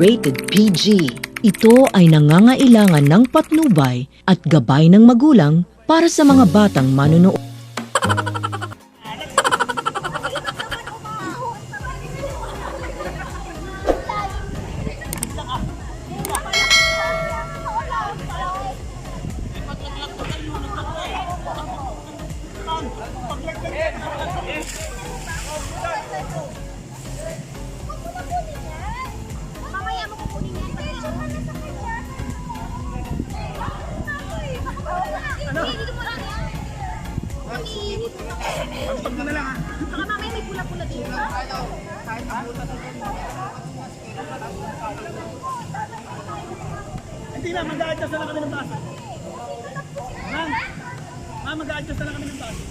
rated PG. Ito ay nangangailangan ng patnubay at gabay ng magulang para sa mga batang manunood. Hindi na, mag-a-adjust na lang kami ng baso. Ma'am, mag-a-adjust na lang kami ng baso.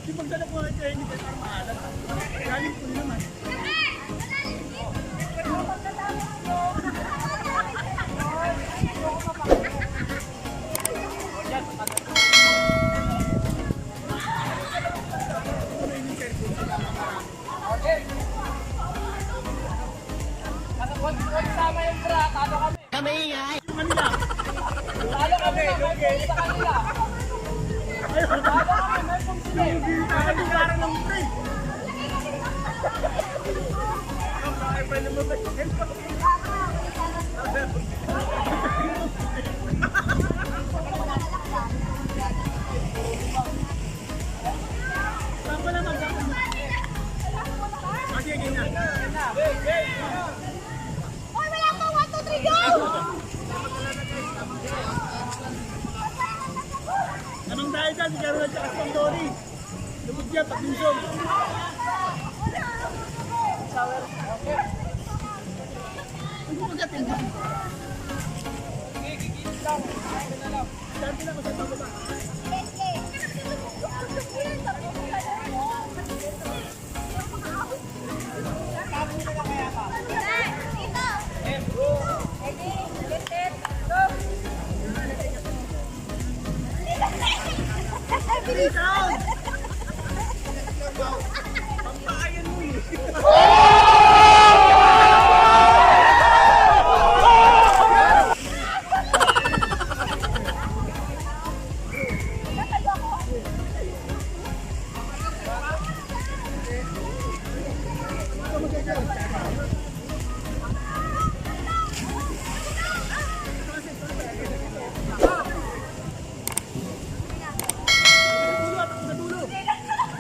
Yung pagdala ko kayo, hindi kayo parang maalat. Galing po naman. Kami ingay! Lalo kami, sa kanila. Lalo kami, may pumsili. Nakaligaran ng pre. Ay, pwede mo ba? Saan naman? Okay, ganyan. Oy, wala pa! 1, 2, 3, go! Anong dahil dyan? Si Kakaru at saka si Dory. Lubog dyan, pag-insong. Hindi mo gatin ba? Dati lang ako sa pababa. Pampayan mo eh.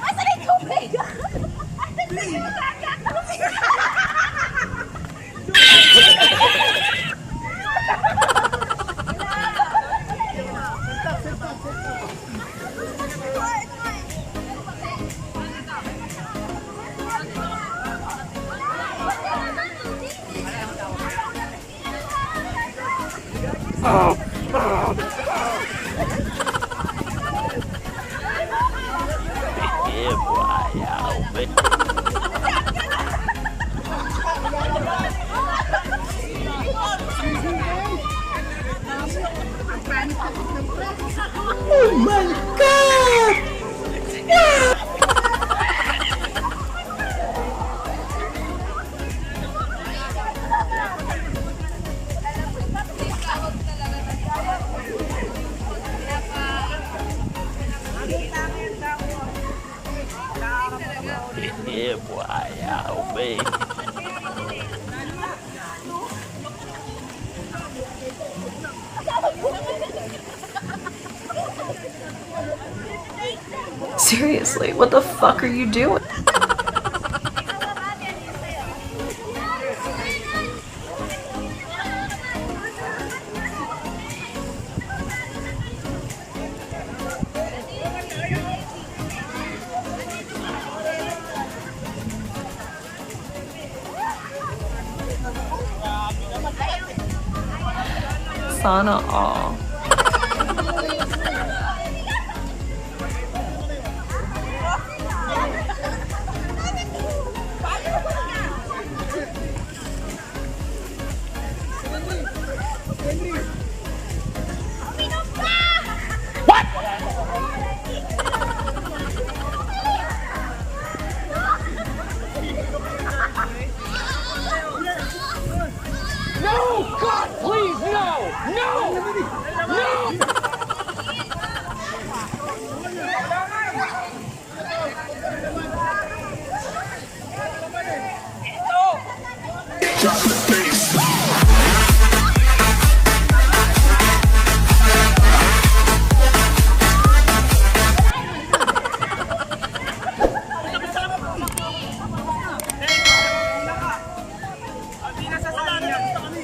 Asan yung tubig? Asan yung Oh my God! Yeah, boy, I'll be. Seriously, what the fuck are you doing? Sana all.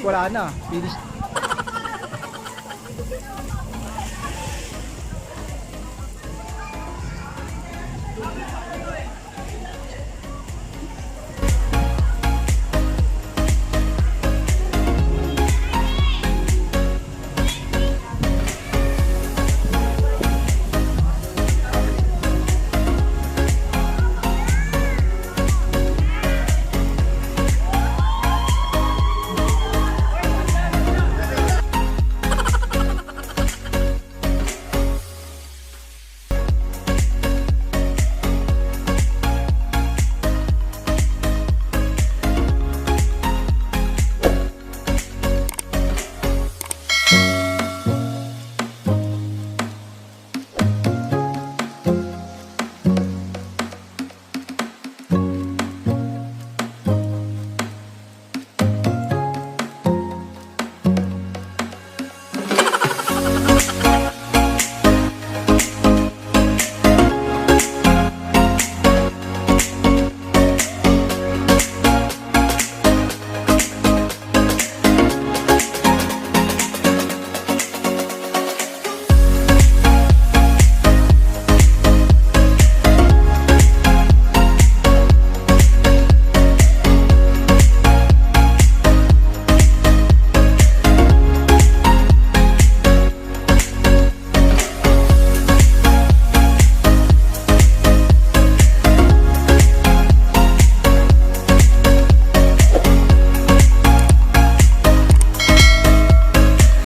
Wala na. Finish.